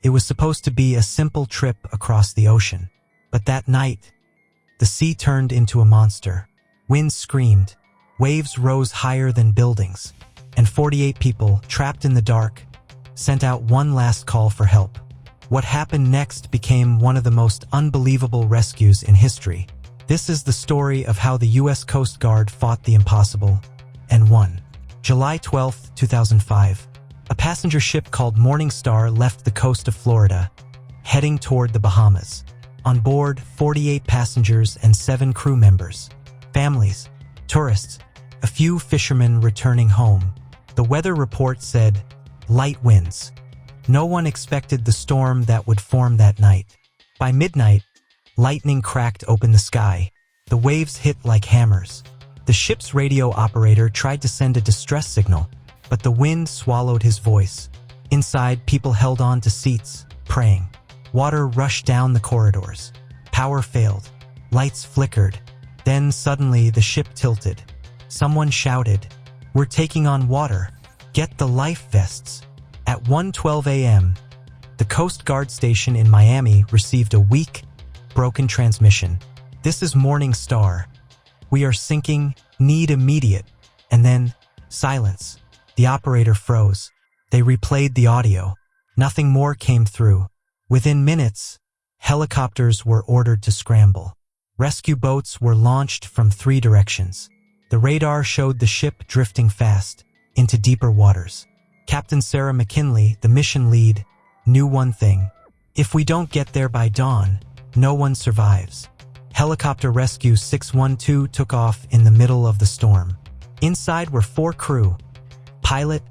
It was supposed to be a simple trip across the ocean. But that night, the sea turned into a monster. Winds screamed, waves rose higher than buildings, and 48 people, trapped in the dark, sent out one last call for help. What happened next became one of the most unbelievable rescues in history. This is the story of how the U.S. Coast Guard fought the impossible and won. July 12, 2005. A passenger ship called Morning Star left the coast of Florida, heading toward the Bahamas. On board, 48 passengers and 7 crew members. Families, tourists, a few fishermen returning home. The weather report said, light winds. No one expected the storm that would form that night. By midnight, lightning cracked open the sky. The waves hit like hammers. The ship's radio operator tried to send a distress signal, but the wind swallowed his voice. Inside, people held on to seats, praying. Water rushed down the corridors. Power failed. Lights flickered. Then suddenly the ship tilted. Someone shouted, "We're taking on water. Get the life vests." At 1:12 a.m., the Coast Guard station in Miami received a weak, broken transmission. "This is Morning Star. We are sinking. Need immediate." And then, silence. The operator froze. They replayed the audio. Nothing more came through. Within minutes, helicopters were ordered to scramble. Rescue boats were launched from 3 directions. The radar showed the ship drifting fast into deeper waters. Captain Sarah McKinley, the mission lead, knew one thing. If we don't get there by dawn, no one survives. Helicopter Rescue 612 took off in the middle of the storm. Inside were 4 crew: pilot,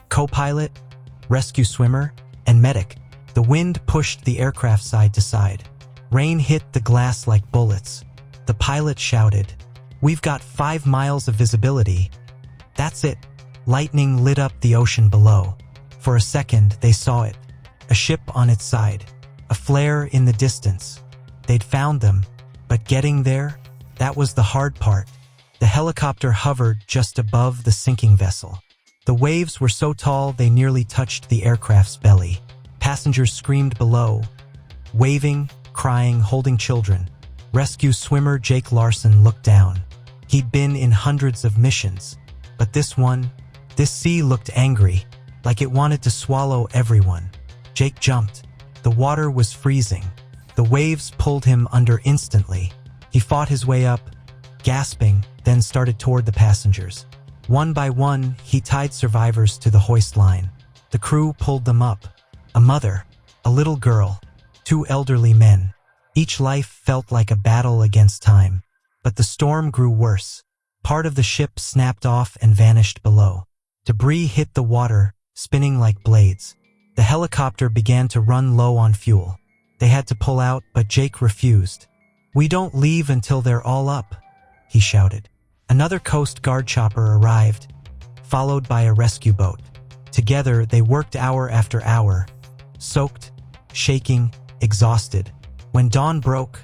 co-pilot, rescue swimmer, and medic. The wind pushed the aircraft side to side. Rain hit the glass like bullets. The pilot shouted, "We've got 5 miles of visibility." That's it. Lightning lit up the ocean below. For a second, they saw it. A ship on its side. A flare in the distance. They'd found them, but getting there, that was the hard part. The helicopter hovered just above the sinking vessel. The waves were so tall they nearly touched the aircraft's belly. Passengers screamed below, waving, crying, holding children. Rescue swimmer Jake Larson looked down. He'd been in hundreds of missions, but this sea looked angry, like it wanted to swallow everyone. Jake jumped. The water was freezing. The waves pulled him under instantly. He fought his way up, gasping, then started toward the passengers. One by one, he tied survivors to the hoist line. The crew pulled them up. A mother, a little girl, 2 elderly men. Each life felt like a battle against time. But the storm grew worse. Part of the ship snapped off and vanished below. Debris hit the water, spinning like blades. The helicopter began to run low on fuel. They had to pull out, but Jake refused. "We don't leave until they're all up," he shouted. Another Coast Guard chopper arrived, followed by a rescue boat. Together, they worked hour after hour, soaked, shaking, exhausted. When dawn broke,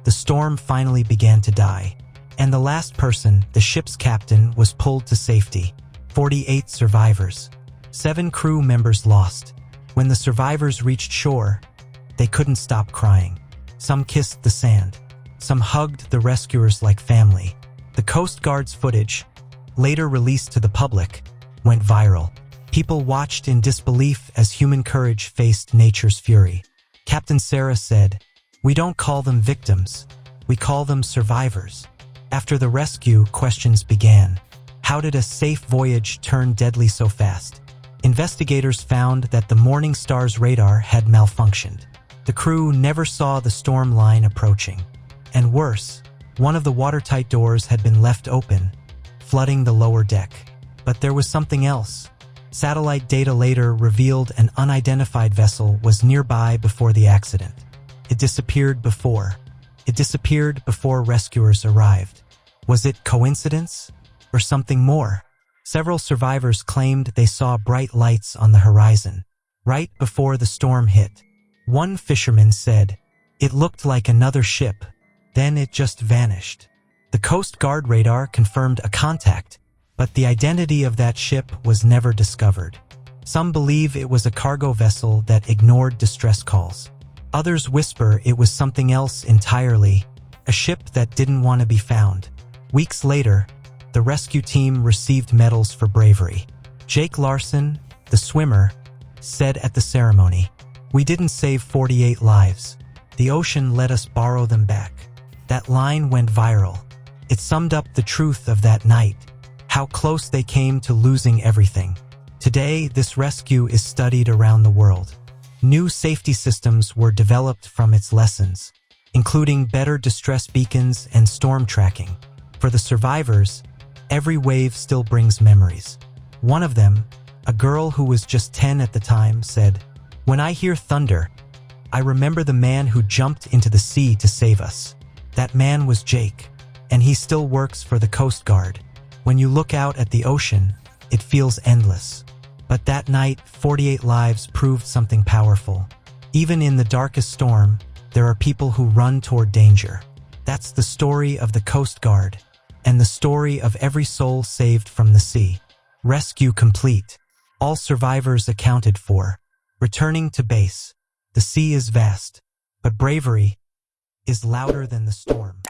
the storm finally began to die. And the last person, the ship's captain, was pulled to safety. 48 survivors. 7 crew members lost. When the survivors reached shore, they couldn't stop crying. Some kissed the sand. Some hugged the rescuers like family. The Coast Guard's footage, later released to the public, went viral. People watched in disbelief as human courage faced nature's fury. Captain Sarah said, "We don't call them victims. We call them survivors." After the rescue, questions began. How did a safe voyage turn deadly so fast? Investigators found that the Morning Star's radar had malfunctioned. The crew never saw the storm line approaching. And worse, one of the watertight doors had been left open, flooding the lower deck. But there was something else. Satellite data later revealed an unidentified vessel was nearby before the accident. It disappeared before rescuers arrived. Was it coincidence or something more? Several survivors claimed they saw bright lights on the horizon, right before the storm hit. One fisherman said, "It looked like another ship, then it just vanished." The Coast Guard radar confirmed a contact, but the identity of that ship was never discovered. Some believe it was a cargo vessel that ignored distress calls. Others whisper it was something else entirely, a ship that didn't want to be found. Weeks later, the rescue team received medals for bravery. Jake Larson, the swimmer, said at the ceremony, "We didn't save 48 lives. The ocean let us borrow them back." That line went viral. It summed up the truth of that night, how close they came to losing everything. Today, this rescue is studied around the world. New safety systems were developed from its lessons, including better distress beacons and storm tracking. For the survivors, every wave still brings memories. One of them, a girl who was just 10 at the time, said, "When I hear thunder, I remember the man who jumped into the sea to save us. That man was Jake, and he still works for the Coast Guard. When you look out at the ocean, it feels endless." But that night, 48 lives proved something powerful. Even in the darkest storm, there are people who run toward danger. That's the story of the Coast Guard, and the story of every soul saved from the sea. Rescue complete. All survivors accounted for. Returning to base. The sea is vast, but bravery is louder than the storm.